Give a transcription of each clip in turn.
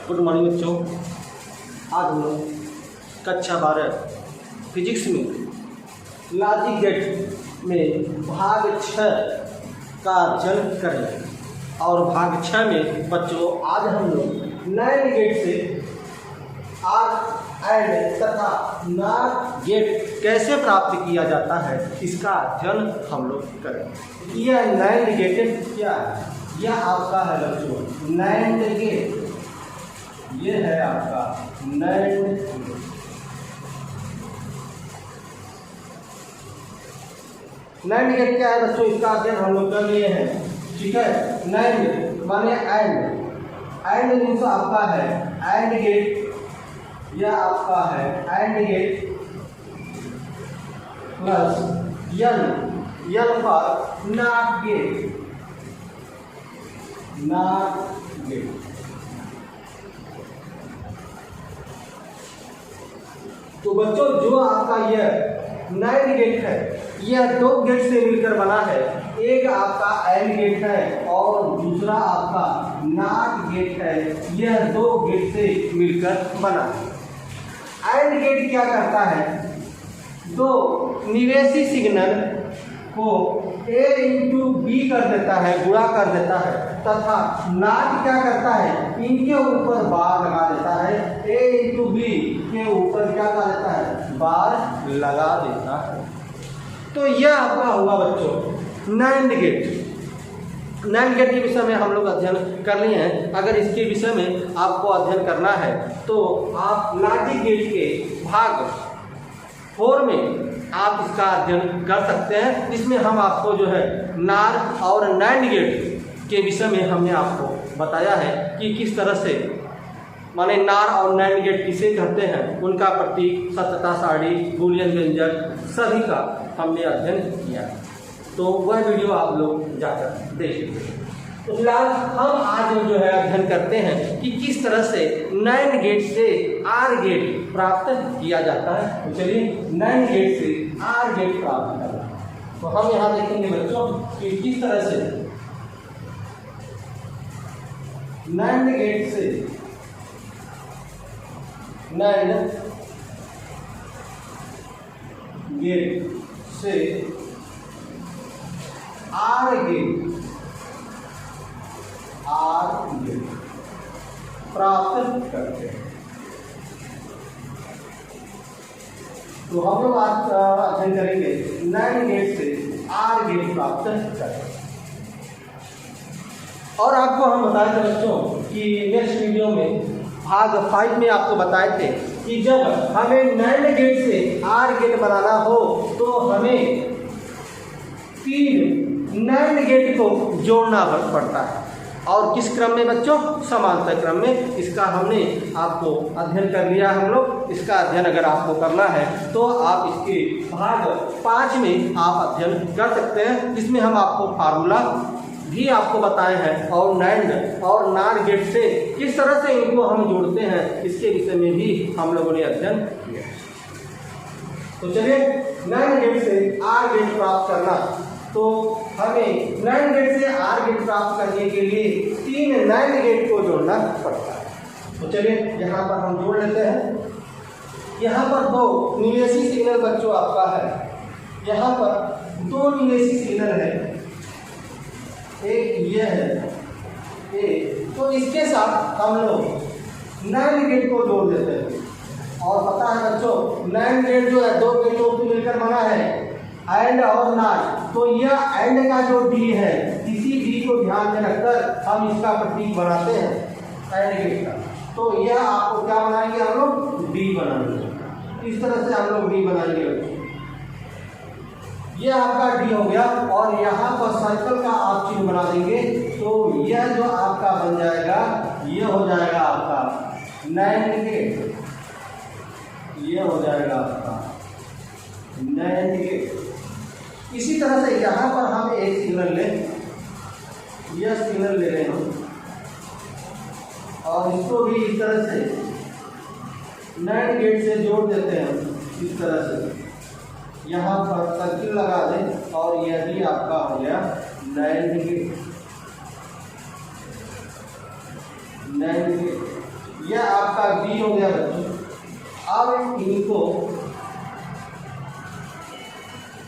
Good morning बच्चों। आज हम लोग कक्षा 12 फिजिक्स में लॉजिक गेट में भाग 6 का अध्ययन करेंगे। और भाग 6 में बच्चों आज हम लोग नैंड गेट से आर एंड तथा नॉर गेट कैसे प्राप्त किया जाता है इसका अध्ययन हम लोग करेंगे। यह नैंड गेट क्या है? यह आपका है बच्चों नैंड गेट। ये है आपका नैंड गेट। नैंड गेट क्या है बच्चों? इसका अध्ययन हम लोग कर लिए हैं। ठीक है, नैंड माने एंड मीन्स आपका है एंड गेट। यह आपका है and gate plus L for not gate. Not gate तो बच्चों जो आपका यह नैंड गेट है यह दो गेट से मिलकर बना है। एक आपका एंड गेट है और दूसरा आपका नॉट गेट है। यह दो गेट से मिलकर बना है। एंड गेट क्या करता है? दो निवेशी सिग्नल को A इंटू बी कर देता है, गुणा कर देता है, तथा नॉट क्या करता है? इनके ऊपर बार लगा देता है। A इंटू बी के ऊपर क्या लगा देता है? बार लगा देता है। तो यह आपका होगा बच्चों नैंड गेट। नैंड गेट के विषय में हम लोग अध्ययन कर लिए हैं। अगर इसके विषय में आपको अध्ययन करना है तो आप लॉजिक गेट के भाग 4 में आप इसका अध्ययन कर सकते हैं। इसमें हम आपको जो है नार और नैंड गेट के विषय में हमने आपको बताया है कि किस तरह से माने नार और नैंड गेट किसे कहते हैं, उनका प्रतीक, सत्यता सारणी, बूलियन व्यंजक सभी का हमने अध्ययन किया। तो वह वीडियो आप लोग जाकर देख लीजिए। तो फिलहाल हम आज जो है अध्ययन करते हैं कि किस तरह से नैंड गेट से आर गेट प्राप्त किया जाता है। तो चलिए नैंड गेट से आर गेट प्राप्त करना है। तो हम यहाँ देखेंगे बच्चों कि किस तरह से नैंड गेट से नैंड गेट से आर गेट प्राप्त करते हैं। तो हम लोग आज अध्ययन करेंगे नैंड गेट से आर गेट प्राप्त करते हैं। और आपको हम बताए थे बच्चों कि नेक्स्ट वीडियो में भाग 5 में आपको बताए थे कि जब हमें नैंड गेट से आर गेट बनाना हो तो हमें 3 नैंड गेट को जोड़ना पड़ता है। और किस क्रम में बच्चों? समांतर क्रम में। इसका हमने आपको अध्ययन कर लिया हम लोग। इसका अध्ययन अगर आपको करना है तो आप इसके भाग 5 में आप अध्ययन कर सकते हैं, जिसमें हम आपको फार्मूला भी आपको बताए हैं और नैंड और नार गेट से किस तरह से इनको हम जोड़ते हैं इसके विषय में भी हम लोगों ने अध्ययन किया। तो चलिए नैंड गेट से आर गेट प्राप्त करना, तो हमें नैंड गेट से आर गेट प्राप्त करने के लिए 3 नैंड गेट को जोड़ना पड़ता है। तो चलिए यहाँ पर हम जोड़ लेते हैं। यहाँ पर 2 निवेशी सिग्नल बच्चों आपका है। यहाँ पर 2 निवेशी सिग्नल है, एक ये है एक। तो इसके साथ हम लोग नैंड गेट को जोड़ देते हैं। और पता है बच्चों नैंड गेट जो है 2 गेटों से मिलकर बना है, एंड और नॉट। तो यह एंड का जो डी है, इसी डी को ध्यान में रखकर हम इसका प्रतीक बनाते हैं एंड गेट का। तो यह आपको क्या बनाएंगे हम लोग? डी बनाएंगे। इस तरह से हम लोग डी बनाएंगे। यह आपका डी हो गया और यहाँ पर सर्कल का आप चिन्ह बना देंगे। तो यह जो आपका बन जाएगा यह हो जाएगा आपका नैंड गेट। यह हो जाएगा आपका नैंड गेट। इसी तरह से यहाँ पर हम एक सिग्नल लें, यह सिग्नल ले रहे हैं और इसको भी इस तरह से नैंड गेट से जोड़ देते हैं। इस तरह से यहाँ पर सर्किल लगा दें और यह भी आपका हो गया नैंड गेट। यह आपका बी हो गया बच्चों। अब इनको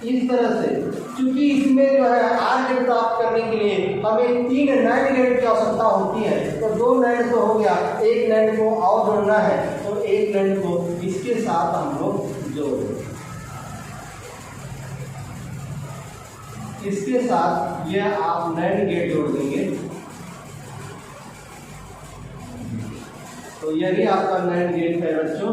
इस तरह से, क्योंकि इसमें जो है आर गेट प्राप्त करने के लिए हमें 3 नैंड गेट की आवश्यकता होती है। तो 2 नैंड तो हो गया, एक नैंड को और जोड़ना है, तो एक नैंड को इसके साथ हम लोग जोड़ देंगे। इसके साथ यह आप नैंड गेट जोड़ देंगे, तो यही आपका नैंड गेट है बच्चों।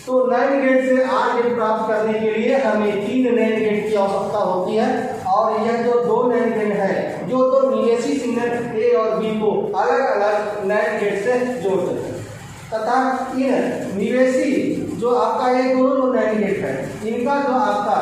तो नैंड गेट से आर गेट प्राप्त करने के लिए हमें 3 नैंड गेट की आवश्यकता होती है। और यह जो 2 नैंड गेट है, जो तो निवेशी सिग्नल ए और बी को अलग अलग नैंड गेट से जोड़ देते हैं, तथा इन निवेशी जो आपका ये दोनों जो नैंड गेट है, इनका जो आपका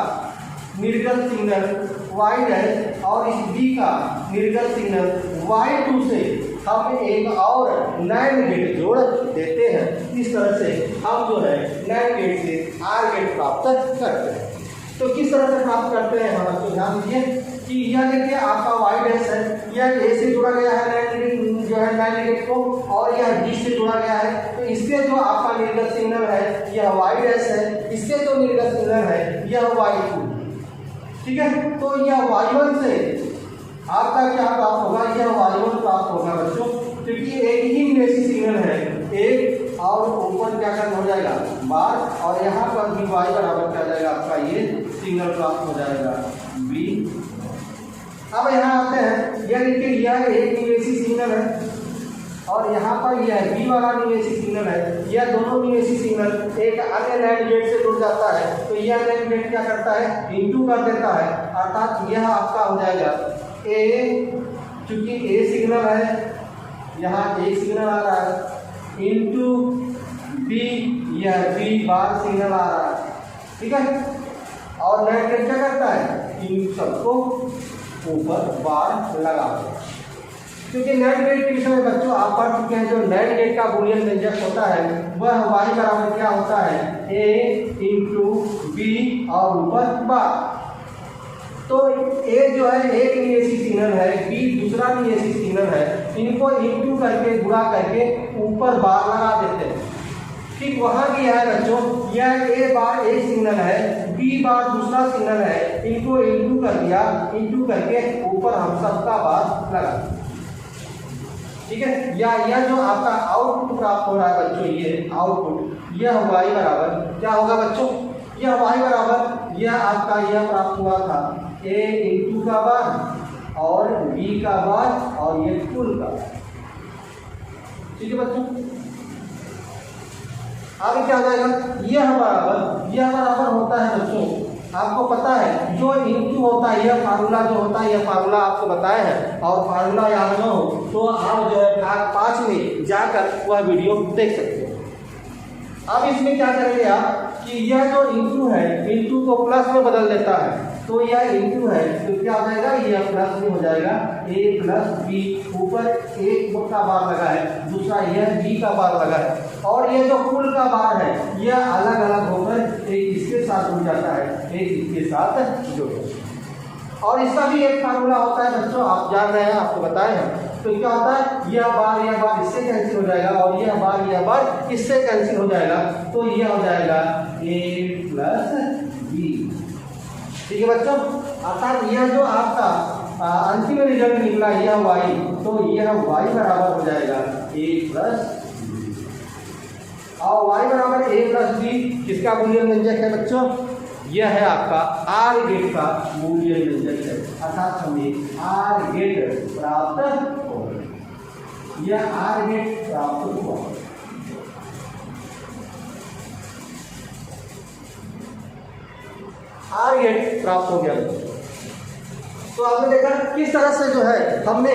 निर्गत सिग्नल y' और इस b का निर्गत सिग्नल y2 से हम एक और नैंड गेट जोड़ देते हैं। इस तरह से हम जो है नैंड गेट से आर गेट प्राप्त करते हैं। तो किस तरह से प्राप्त करते हैं हम आपको ध्यान दीजिए कि यह देखिए आपका y' है, यह a से जुड़ा गया है नैंड जो है नैंड गेट को, और यह b से जुड़ा गया है। तो इससे जो आपका निर्गत सिग्नल है यह y' है, इससे जो निर्गत सिग्नल है यह y2। ठीक है, तो यह y1 से आपका क्या प्राप्त होगा, यह y1 प्राप्त होगा बच्चों, क्योंकि एक ही निवेशी सिग्नल है, एक और ऊपर क्या करना हो जाएगा बार, और यहाँ पर भी y बराबर क्या जाएगा आपका ये सिग्नल प्राप्त हो जाएगा b। अब यहाँ आते हैं, यह देखिए यह एक निवेशी सिग्नल है और यहाँ पर यह बी वाला निवेशी सिग्नल है। यह दोनों निवेशी सिग्नल एक अन्य नैंड गेट से जुड़ जाता है, तो यह नैंड गेट क्या करता है इनटू कर देता है, अर्थात यह आपका हो जाएगा ए, क्योंकि ए सिग्नल है, यहाँ ए सिग्नल आ रहा है, इनटू बी, यह बी बार सिग्नल आ रहा है। ठीक है, और नैंड गेट क्या करता है इन सबको ऊपर बार लगा देता है। क्योंकि नैंड गेट के विषय में बच्चों आप पढ़ चुके हैं, जो नैंड गेट का बूलियन व्यंजक होता है वह y बराबर क्या होता है a इंटू बी और ऊपर बार। तो a जो है एक निवेशी सिग्नल है, b दूसरा निवेशी सिग्नल है, इनको इंटू करके गुणा करके ऊपर बार लगा देते हैं। ठीक वहाँ भी है बच्चों, यह a बार एक सिग्नल है, b बार दूसरा सिग्नल है, इनको इंटू कर दिया, इंटू करके ऊपर हम सबका बार लगा। ठीक है, या यह जो आपका आउटपुट प्राप्त हो रहा है बच्चों, ये आउटपुट यह y बराबर क्या होगा बच्चों, यह y बराबर यह आपका यह प्राप्त हुआ था a इंटू का बार और b का बार और ये कुल का। ठीक है बच्चों, आगे क्या हो जाएगा, यह बराबर होता है बच्चों, आपको पता है जो इंटू होता है यह फार्मूला जो होता है, यह फार्मूला आपको बताया है, और फार्मूला याद न हो तो आप जो है भाग 5 में जाकर वह वीडियो देख सकते हो। अब इसमें क्या करेंगे आप कि यह जो इंटू है, इंटू को प्लस में बदल देता है, तो यह इंटू है तो क्या हो जाएगा, यह प्लस में हो जाएगा a प्लस बी, ऊपर एक का बार लगा है, दूसरा यह b का बार लगा है, और यह जो कुल का बार है यह अलग अलग होकर एक इसके साथ जुड़ जाता है, एक इसके साथ जुड़ जाता है। और इसका भी एक फार्मूला होता है बच्चों, आप जान रहे हैं, आपको बताए हैं। तो क्या होता है, यह बार इससे कैंसिल हो जाएगा और यह बार इससे कैंसिल हो जाएगा, तो यह हो जाएगा a प्लस बी। ठीक है बच्चों, अर्थात यह जो आपका अंतिम रिजल्ट निकला यह y, तो यह y बराबर हो जाएगा a प्लस बी, और y बराबर a प्लस बी किसका बूलियन व्यंजक है बच्चों, यह है आपका आर गेट का बूलियन व्यंजक है, अर्थात हमें आर गेट प्राप्त हो गया, यह आर गेट प्राप्त हुआ। आर गेट प्राप्त हो गया। तो आपने देखा किस तरह से जो है हमने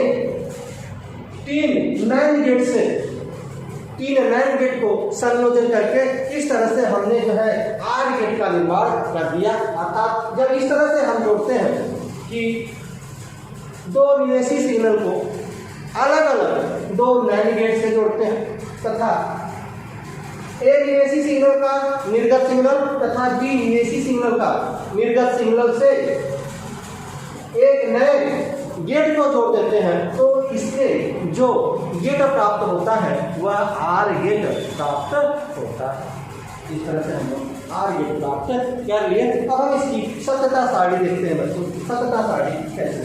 3 नैंड गेट को संयोजन करके इस तरह से हमने जो है आर गेट का निर्माण कर दिया। अर्थात जब इस तरह से हम जोड़ते हैं कि 2 निवेशी सिग्नल को अलग अलग 2 नैंड गेट से जोड़ते हैं, तथा ए निवेशी सिग्नल का निर्गत सिग्नल तथा बी निवेशी सिग्नल का निर्गत सिग्नल से एक नए गेट को जोड़ देते हैं तो इससे जो गेट प्राप्त होता है वह आर गेट प्राप्त होता है। इस तरह से हम लोग आर गेट प्राप्त कर लिए। अब हम इसकी सत्यता सारणी देखते हैं बच्चों, सत्यता सारणी कैसे।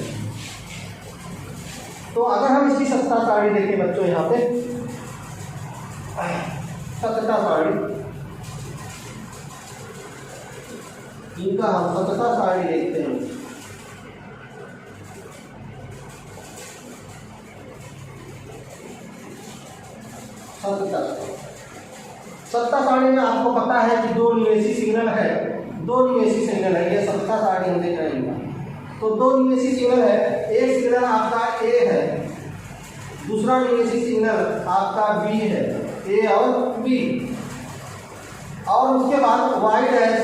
तो अगर हम इसकी सत्यता सारणी देखें बच्चों, यहाँ पे सत्यता सारणी, इनका हम सत्यता सारणी देखते हैं। सत्ता सारणी में आपको पता है कि दो निवेशी सिग्नल है, दो निवेशी सिग्नल है, ये सत्ता सारणी हम देख रहे हैं। तो दो निवेशी सिग्नल है, एक सिग्नल आपका ए है, दूसरा निवेशी सिग्नल आपका बी है, ए और बी। और उसके बाद वाई डैश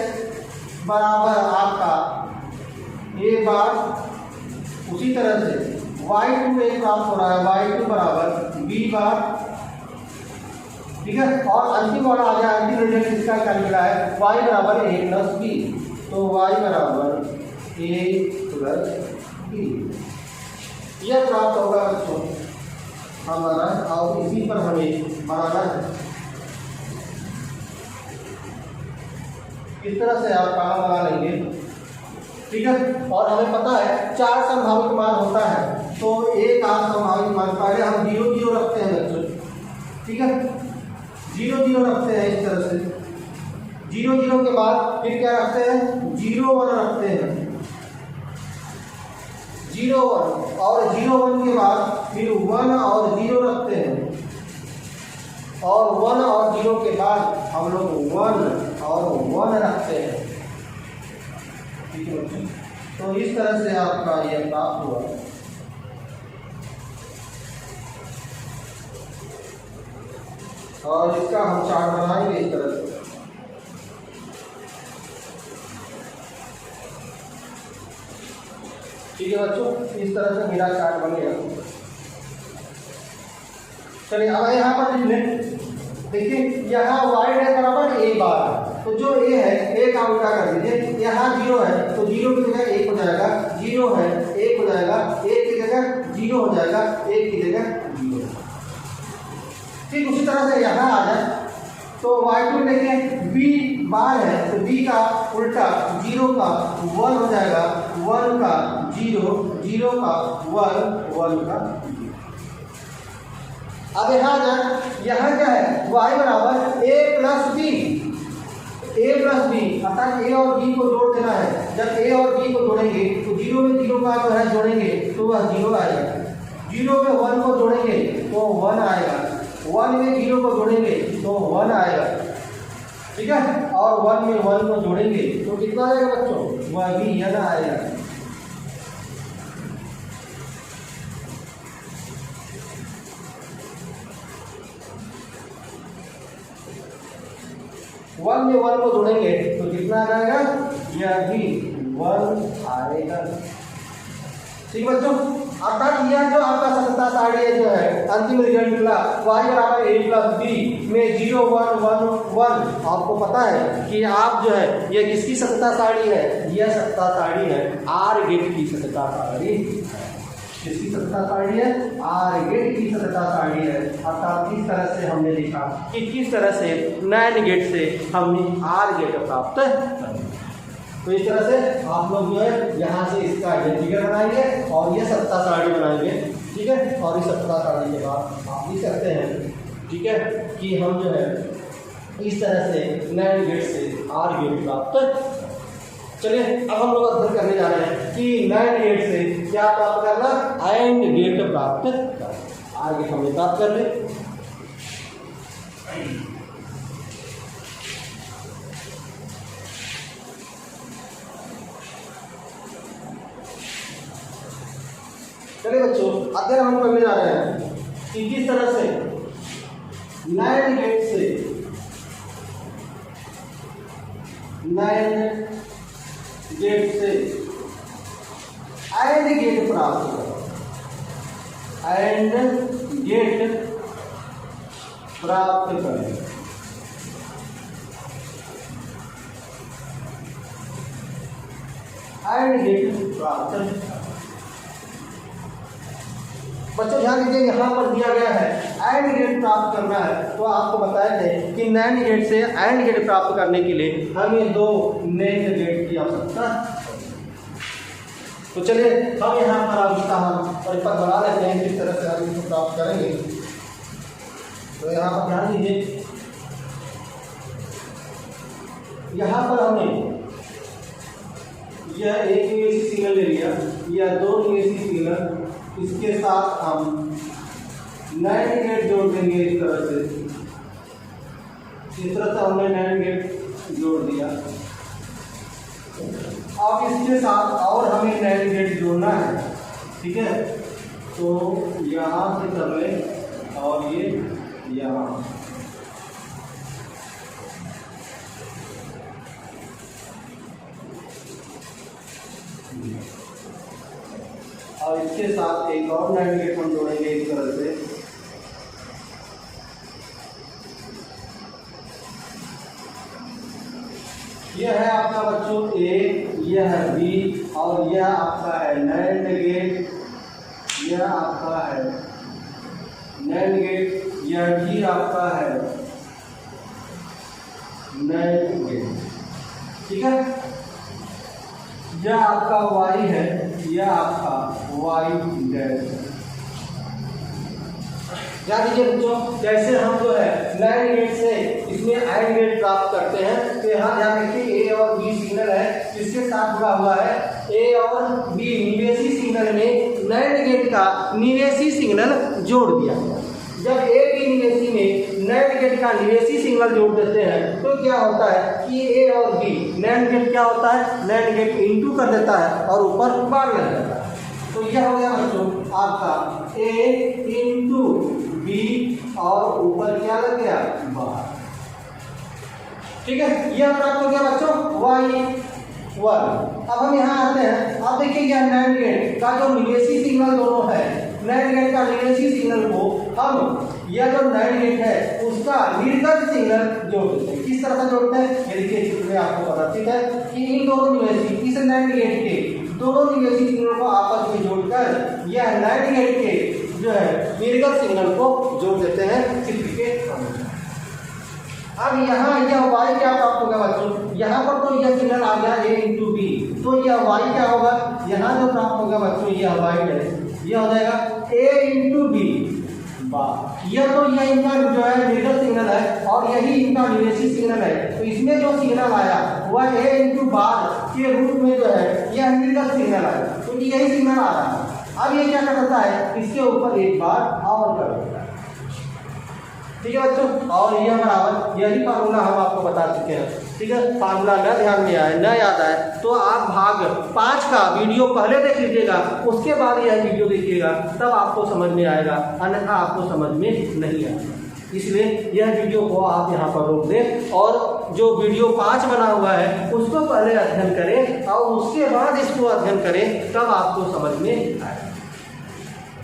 बराबर आपका ए बार, उसी तरह से y2 एक प्राप्त हो रहा है, y2 बराबर b बार, ठीक है। और अंतिम वाला आ गया, अंतिम रिजल्ट इसका क्या निकला है, y बराबर a प्लस बी। तो y बराबर a प्लस बी यह प्राप्त होगा बच्चों हमारा, और इसी पर हमें बनाना है। इस तरह से आप काम बना लेंगे, ठीक है। और हमें पता है 4 संभावित मान होता है, तो एक आध संभावित मान, पहले हम 0 0 रखते हैं बच्चों, ठीक है, 0 0 रखते हैं इस तरह से। 0 0 के बाद फिर क्या रखते हैं, 0 1 रखते हैं, 0 1, और 0 1 के बाद फिर 1 और 0 रखते हैं, और 1 और 0 के बाद हम लोग 1 और 1 रखते हैं, ठीक है बच्चों। तो इस तरह से आपका यह प्राप्त हुआ। और इसका हम चार्ट बनाएंगे इस तरह से। ठीक है बच्चों, इस तरह से मेरा चार्ट बनेगा। चलिए अब यहाँ पर लिख लें, देखिए यहाँ वाई डैश बराबर ए बार, तो जो ए है ए का उल्टा कर दीजिए, यहाँ 0 है तो 0 की जगह 1 हो जाएगा, 0 है 1 हो जाएगा, 1 की जगह 0 हो जाएगा, 1 की जगह 0। ठीक उसी तरह से यहाँ आ जाए तो y2 देखें b बार है तो b का उल्टा 0 का 1 हो जाएगा, 1 का 0, 0 का 1, 1 का 0। अब यहाँ जाए, यहाँ क्या है, y बराबर a plus B, a plus B, अर्थात a और b को जोड़ देना है। जब a और b को जोड़ेंगे तो 0 में 0 का जो है जोड़ेंगे तो वह 0 आएगा, 0 में 1 को जोड़ेंगे तो 1 आएगा, 1 में 0 को जोड़ेंगे तो 1 आएगा, ठीक है। और 1 में 1 को जोड़ेंगे तो कितना आएगा बच्चों, वह भी n आएगा। वन में 1 को जोड़ेंगे तो कितना आ जाएगा, यह भी 1 आएगा। ठीक बच्चों, अर्थात यह जो आपका सत्यता सारणी जो है अंतिम रिजल्ट मिला y बराबर a प्लस बी में 0 1 1 1। आपको पता है कि आप जो है यह किसकी सत्यता सारणी है, यह सत्यता सारणी है आर गेट की सत्यता सारणी है। किसकी सत्यता सारणी है, आर गेट की सत्यता सारणी है। अर्थात इस तरह से हमने देखा कि किस तरह से नैन गेट से हमने आर गेट प्राप्त किया। तो इस तरह से आप लोग जो है यहाँ से इसका फिगर बनाएंगे और ये सत्यता सारणी बनाएंगे, ठीक है। और इस सत्यता सारणी के बाद आप लिख सकते हैं, ठीक है, कि हम जो है इस तरह से नैन गेट से आर गेट प्राप्त। चलिए अब हम लोग अध्ययन करने जा रहे हैं कि नैन गेट से क्या प्राप्त करना, एंड गेट प्राप्त करना। आर गेट हमने प्राप्त कर ले। चलिए बच्चों, अध्ययन हम करने जा रहे हैं कि किस तरह से नैन गेट से एंड गेट प्राप्त करें, एंड गेट प्राप्त करें। एंड गेट प्राप्त बच्चों ध्यान दीजिए, यहाँ पर दिया गया है एंड गेट प्राप्त करना है, तो आपको बताए थे कि नैंड गेट से एंड गेट प्राप्त करने के लिए हमें 2 नेट गेट की आवश्यकता है। तो चलिए हम यहाँ पर अब इसका हम परिपथ बना लेते हैं किस तरह से हम इसको प्राप्त करेंगे। तो यहाँ पर ध्यान दीजिए, यहाँ पर हमने यह एक निवेशी सिग्नल ले लिया, यह 2 निवेशी सिग्नल, इसके साथ हम नैंड गेट जोड़ देंगे इस तरह से। इस तरह से हमने नैंड गेट जोड़ दिया। अब इसके साथ और हमें नैंड गेट जोड़ना है, ठीक है। तो यहाँ से कर लें और ये यहाँ, और इसके साथ एक और नैंड गेट हम जोड़ेंगे इस तरह से। यह है आपका बच्चों A, यह है B, और यह आपका है नैंड गेट, यह आपका है नैंड गेट, यह भी आपका है नैंड गेट, ठीक है। यह आपका Y है, यह आपका Y डैश। ध्यान दीजिए बच्चों, जैसे हम जो है नैंड गेट से इसमें एंड गेट प्राप्त करते हैं, तो यहाँ ध्यान रखिए A और B सिग्नल है, इसके साथ जुड़ा हुआ है A और B निवेशी सिग्नल में नैंड गेट का निवेशी सिग्नल जोड़ दिया गया। जब A B निवेशी में नैंड गेट का निवेशी सिग्नल जोड़ देते हैं तो क्या होता है कि A और B नैंड गेट क्या होता है, नैंड गेट इनटू कर देता है और ऊपर बार लग जाता है। तो यह हो गया बच्चों आपका A इंटू B और ऊपर क्या लग गया, बार, ठीक है। यह प्राप्त हो गया बच्चों Y1। अब हम यहाँ आते हैं, अब देखिए यह नैंड गेट का जो निवेशी सिग्नल दोनों है, नैंड गेट का निवेशी सिग्नल को हम यह जो नैंड गेट है उसका निर्गत सिग्नल जोड़ देते हैं। किस तरह से जोड़ते हैं, ये देखिए चित्र में आपको पता ठीक है कि इन दोनों निवेशी, इस नैंड गेट के दोनों निवेशी सिग्नल को आपस में जोड़कर यह नैंड गेट के जो है निर्गत सिग्नल को जोड़ देते हैं चित्र के अनुसार। अब यहाँ यह Y क्या प्राप्त होगा बच्चों, यहाँ पर तो यह सिग्नल आ गया A इंटू B, तो यह Y क्या होगा, यहाँ जो प्राप्त होगा बच्चों यह Y है, यह हो जाएगा A इंटू B बार। यह तो यह इनका जो है निर्गत सिग्नल है और यही इनका निवेशी सिग्नल है, तो इसमें जो सिग्नल आया वह A इंटू बार के रूप में जो है यह निर्गत सिग्नल आया, क्योंकि यही सिग्नल आ रहा है। अब ये क्या करता है, इसके ऊपर एक बार और कर देता है, ठीक है बच्चों। और यह बराबर यही फार्मूला हम आपको बता चुके हैं, ठीक है। फार्मूला न ध्यान में आए, न याद आए तो आप भाग 5 का वीडियो पहले देख लीजिएगा, उसके बाद यह वीडियो देखिएगा, तब आपको समझ में आएगा, अन्यथा आपको समझ में नहीं आएगा। इसलिए यह वीडियो को आप यहाँ पर रोक दें और जो वीडियो 5 बना हुआ है उसको पहले अध्ययन करें और उसके बाद इसको अध्ययन करें, तब आपको समझ में आएगा।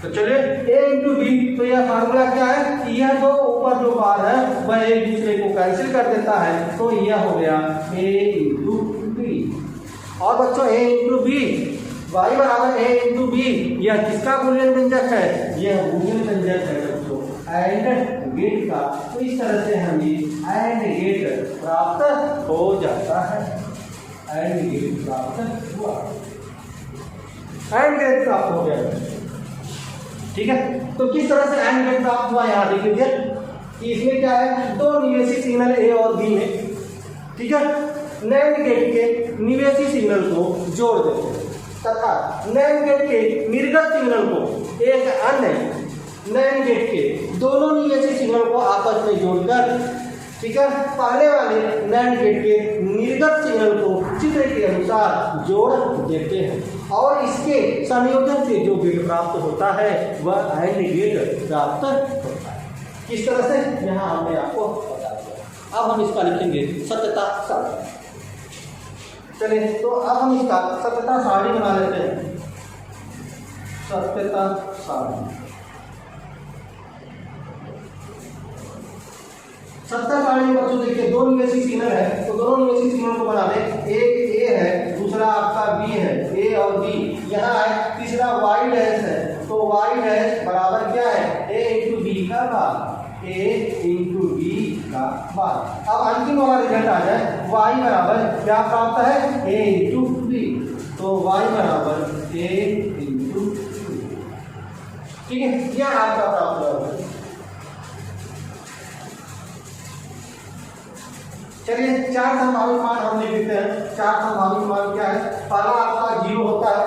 तो चलिए A इंटू B, तो यह फार्मूला क्या है कि यह जो ऊपर जो बार है वह एक दूसरे को कैंसिल कर देता है, तो यह हो गया A इंटू B। और बच्चों A इंटू B, Y बराबर A इंटू B, यह किसका बूलियन व्यंजक है, यह बूलियन व्यंजक है बच्चों एंड गेट का। तो इस तरह से हमें एंड गेट प्राप्त हो जाता है, एंड गेट प्राप्त हुआ, एंड गेट प्राप्त हो गया, ठीक है। तो किस तरह से एंड गेट प्राप्त हुआ, यहाँ देख लीजिए कि इसमें क्या है, 2 निवेशी सिग्नल A और B में, ठीक है। नैंड गेट के निवेशी सिग्नल को जोड़ देते हैं तथा नैंड गेट के निर्गत सिग्नल को एक अन्य नैंड गेट के दोनों निवेशी सिग्नल को आपस में जोड़कर, ठीक है, पहले वाले नैंड गेट के निर्गत सिग्नल को चित्र के अनुसार जोड़ देते हैं और इसके संयोजन से जो गेट प्राप्त होता है वह एंड गेट प्राप्त होता है। किस तरह से, यहाँ हमने आपको बता दिया। अब हम इसका लिखेंगे सत्यता सारणी। चलिए तो अब हम इसका सत्यता सारणी बना लेते हैं, सत्यता सारणी। सत्यता सारणी में बच्चों देखिए 2 निवेशी सिग्नल है, तो दोनों निवेशी सिग्नल को बना दें, एक A है, दूसरा आपका B है, A और B, यहाँ है तीसरा Y डैश है, तो वाई डैश बराबर क्या है, ए इंटू बी का बार, ए इंटू बी का बार। अब अंतिम वाला रिजल्ट आ जाए, वाई बराबर क्या प्राप्त है, ए इंटू बी, तो वाई बराबर ए इंटू बी। ठीक है, यह आपका प्राप्त होगा। चलिए चार संभावित मान हम लिख देते हैं। चार संभावित मान क्या है, पहला आपका 0 होता है,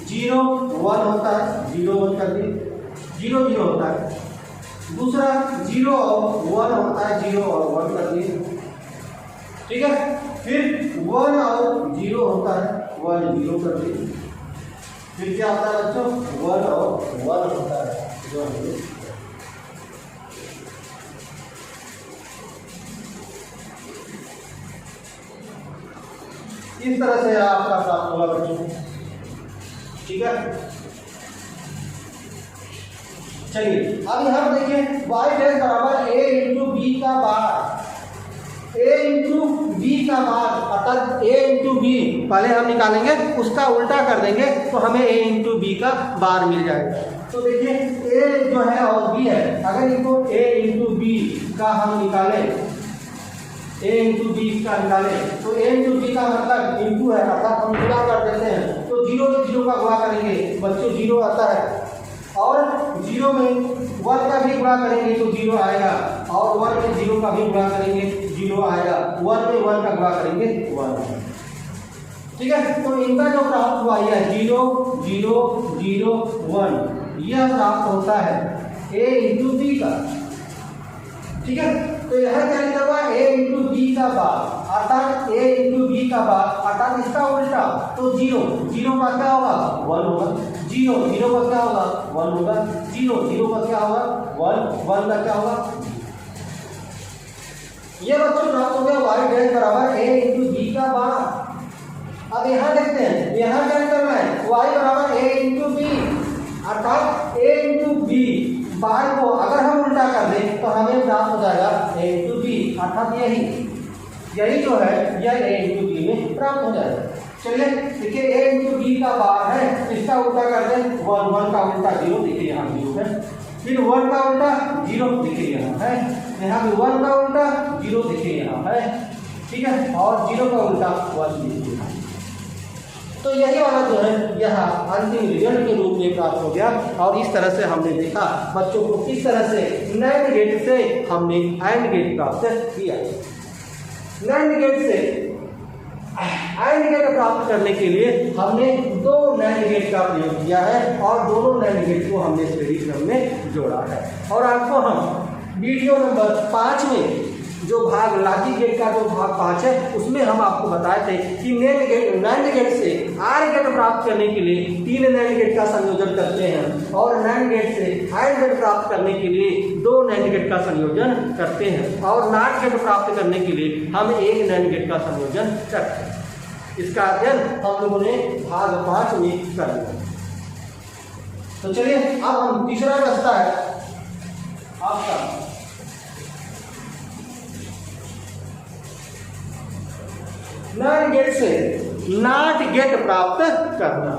0 1 होता है, 0 1 कर दिए, 0 0 होता है। दूसरा 0 और 1 होता है, 0 और 1 कर दिए। ठीक है, फिर 1 और 0 होता है, 1 0 कर दिए। फिर क्या होता है बच्चों, 1 और 1 होता है, जो हमने इस तरह से आपका प्राप्त होगा बच्चों। ठीक है, चलिए अब यहाँ देखिए y डैश बराबर a इंटू बी का बार, a इंटू बी का बार, अर्थात a इंटू बी पहले हम निकालेंगे, उसका उल्टा कर देंगे तो हमें a इंटू बी का बार मिल जाएगा। तो देखिए a जो है और b है, अगर इनको a इंटू बी का हम निकालें, a इंटू बी का निकालें तो a इंटू बी का मतलब इंटू है, अर्थात हम गुणा कर देते हैं, तो 0 में 0 का गुणा करेंगे बच्चों 0 आता है, और 0 में 1 का भी गुणा करेंगे तो 0 आएगा, और 1 में 0 का भी गुणा करेंगे 0 आएगा, 1 में 1 का गुणा करेंगे 1। ठीक है, तो इनका जो प्राप्त हुआ यह 0 0 0 1 यह प्राप्त होता है a इंटू बी का। ठीक है, तो यह क्या लिखा हुआ a इंटू बी का बार, अर्थात a इंटू बी का बार, अर्थात इसका उल्टा, तो 0 0 का क्या होगा 1 होगा, 0 0 का क्या होगा 1 होगा, 0 0 का क्या होगा 1 1 का क्या होगा। ये बच्चों प्राप्त हो गया y डैश बराबर a इंटू बी का बार। अब यहाँ देखते हैं, यहाँ क्या करना है, y बराबर a इंटू बी, अर्थात a इंटू बी बार को अगर हम उल्टा कर दें तो हमें प्राप्त हो जाएगा a इंटू बी, अर्थात यही जो है यह a इंटू बी में प्राप्त हो जाएगा। चलिए देखिए a इंटू बी का बार है, इसका उल्टा कर दें 1 1 का उल्टा 0, देखिए यहाँ 0 है, फिर 1 का उल्टा 0, देखिए यहाँ है, यहाँ भी 1 का उल्टा 0, देखिए यहाँ है। ठीक है, और 0 का उल्टा 1 देखिए। तो यही वाला जो है यह अंतिम रिजल्ट के रूप में प्राप्त हो गया। और इस तरह से हमने देखा बच्चों को किस तरह से नैंड गेट से हमने एंड गेट प्राप्त किया। नैंड गेट से एंड गेट प्राप्त करने के लिए हमने 2 नैंड गेट का प्रयोग किया है, और दोनों नैंड गेट को हमने श्रेणी क्रम में जोड़ा है। और आपको हम वीडियो नंबर 5 में जो भाग लॉजिक गेट का जो भाग 5 है उसमें हम आपको बताए थे कि नैंड गेट से आर गेट प्राप्त करने के लिए 3 नैंड गेट का संयोजन करते हैं, और नैंड गेट से एंड गेट प्राप्त करने के लिए 2 नैंड गेट का संयोजन करते हैं, और नॉट गेट प्राप्त करने के लिए हम 1 नैंड गेट का संयोजन करते हैं। इसका अध्ययन हम लोगों ने भाग 5 में कर लिया। तो चलिए अब हम तीसरा रास्ता है आपका नॉट गेट से नॉट गेट प्राप्त करना।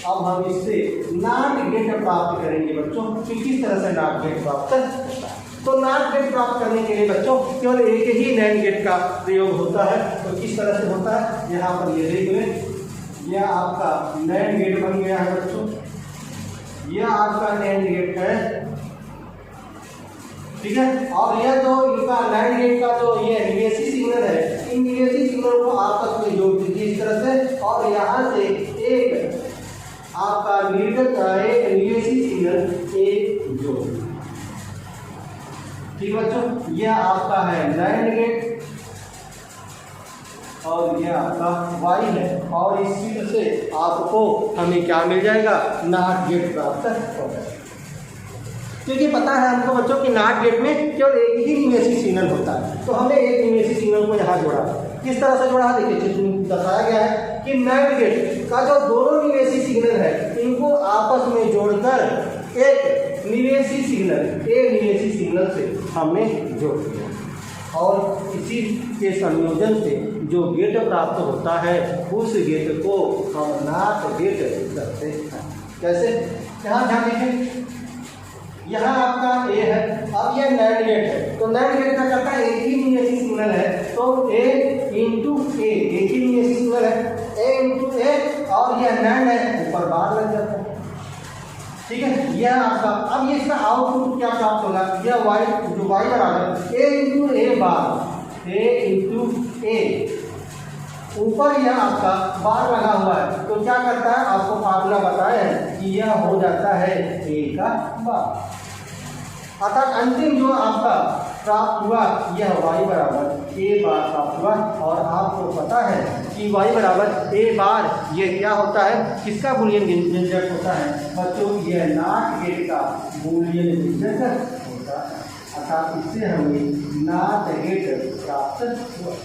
अब हम इससे नॉट गेट प्राप्त करेंगे बच्चों कि किस तरह से नॉट गेट प्राप्त होता है। तो नॉट गेट प्राप्त करने के लिए बच्चों केवल एक ही नैंड गेट का प्रयोग होता है। तो किस तरह से होता है, यहाँ पर ये देख लें, यह आपका नैंड गेट बन गया है बच्चों, यह आपका नैंड गेट है। ठीक है, और यह जो इनका नैंड गेट का जो ये निवेशी सिग्नल है, इन निवेशी सिग्नल को आपस में जोड़ दीजिए इस तरह से, और यहाँ से एक आपका निर्गत एक निवेशी सिग्नल एक जोड़। ठीक बच्चों, यह आपका है नैंड गेट और यह आपका वाई है, और इस सूत्र से आपको हमें क्या मिल जाएगा, नॉट गेट प्राप्त होगा। क्योंकि पता है हमको बच्चों कि नॉट गेट में केवल एक ही निवेशी सिग्नल होता है, तो हमने एक निवेशी सिग्नल को यहाँ जोड़ा। किस तरह से जोड़ा, देखिए चित्र में बताया गया है कि नैंड गेट का जो दोनों निवेशी सिग्नल है इनको आपस में जोड़कर एक निवेशी सिग्नल, एक निवेशी सिग्नल से हमने जोड़ दिया, और इसी के संयोजन से जो गेट प्राप्त होता है उस गेट को हम नॉट गेट कहते हैं। कैसे, यहाँ ध्यान दीजिए, यहाँ आपका ए है, अब ये नैंड गेट है, तो नैंड गेट का करता है एक ही न्यूमेरिक सिग्नल है, तो ए इंटू ए, एक ही न्यूमेरिक सिग्नल है, ए इंटू ए, और यह नैंड है, ऊपर बार लग जाता है। ठीक है, यह आपका, अब ये इसका आउटपुट क्या प्राप्त होगा, यह वाई जो वाई बराबर ए इंटू ए बार, ए इंटू ए, ऊपर यह आपका बार लगा हुआ है, तो क्या करता है, आपको फार्मूला बताया है कि यह हो जाता है ए का बार। अर्थात अंतिम जो आपका प्राप्त हुआ यह y बराबर ए बार प्राप्त हुआ, और आपको पता है कि y बराबर ए बार ये क्या होता है, किसका बूलियन व्यंजक होता है बच्चों, यह नॉट गेट का बूलियन व्यंजक होता है। अर्थात इससे हमें नॉट गेट प्राप्त हुआ।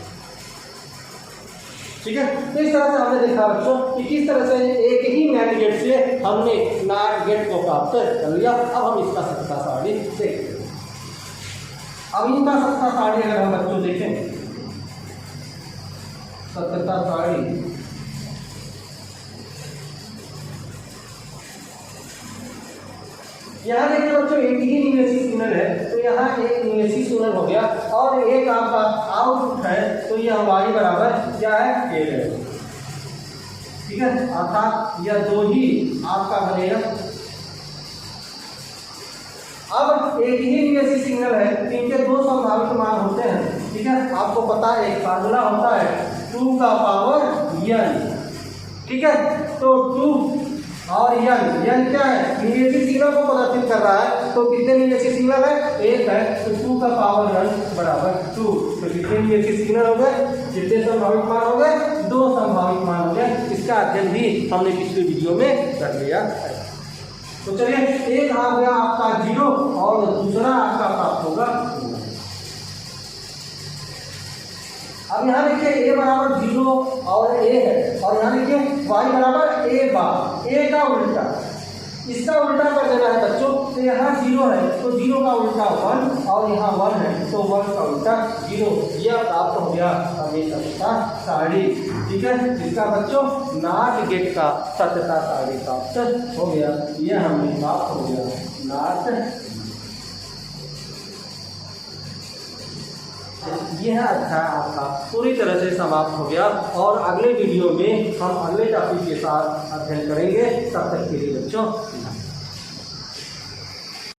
ठीक है, तो इस तरह से हमने देखा बच्चों कि किस तरह से एक ही नैंड गेट से हमने नॉट गेट को प्राप्त कर लिया। अब हम इसका सत्ता सारणी देखते हैं। अब इनका सत्ता सारणी अगर हम बच्चों देखें, सत्ता सारणी यहाँ देखिए बच्चों एक ही न्यूमेरिक सिग्नल है, तो यहाँ एक न्यूमेरिक सिग्नल हो गया, और एक आपका आउटपुट है, तो यह y बराबर क्या है, ए है। ठीक है, अर्थात यह दो ही आपका बनेगा। अब एक ही न्यूमेरिक सिग्नल है, इनके दो संभावित मान होते हैं। ठीक है, आपको पता है एक फार्मूला होता है 2 का पावर n। ठीक है, तो 2 और n क्या है, न्यूमेरिक सिग्नल को प्रदर्शित कर रहा है, तो कितने न्यूमेरिक सिग्नल है, एक है, तो 2 का पावर n बराबर 2, तो कितने न्यूमेरिक सिग्नल हो गए, कितने संभावित मान हो गए, 2 संभावित मान हो गए। इसका अध्ययन भी हमने पिछले वीडियो में कर लिया है। तो चलिए, एक आ गया आपका 0 और दूसरा आपका प्राप्त होगा। अब यहाँ देखिए ए बराबर 0 और ए है, और यहाँ देखिए y बराबर ए बार, ए का उल्टा, इसका उल्टा कर देना है बच्चों, तो यहाँ 0 है, तो 0 का उल्टा 1, और यहाँ 1 है, तो 1 का उल्टा 0। यह प्राप्त हो गया हमें सत्ता सारणी। ठीक है, इसका बच्चों नॉट गेट का सत्ता सारणी प्राप्त हो गया, यह हमें प्राप्त हो गया नॉट। यह अध्याय आपका पूरी तरह से समाप्त हो गया, और अगले वीडियो में हम अगले टॉपिक के साथ अध्ययन करेंगे। तब तक के लिए बच्चों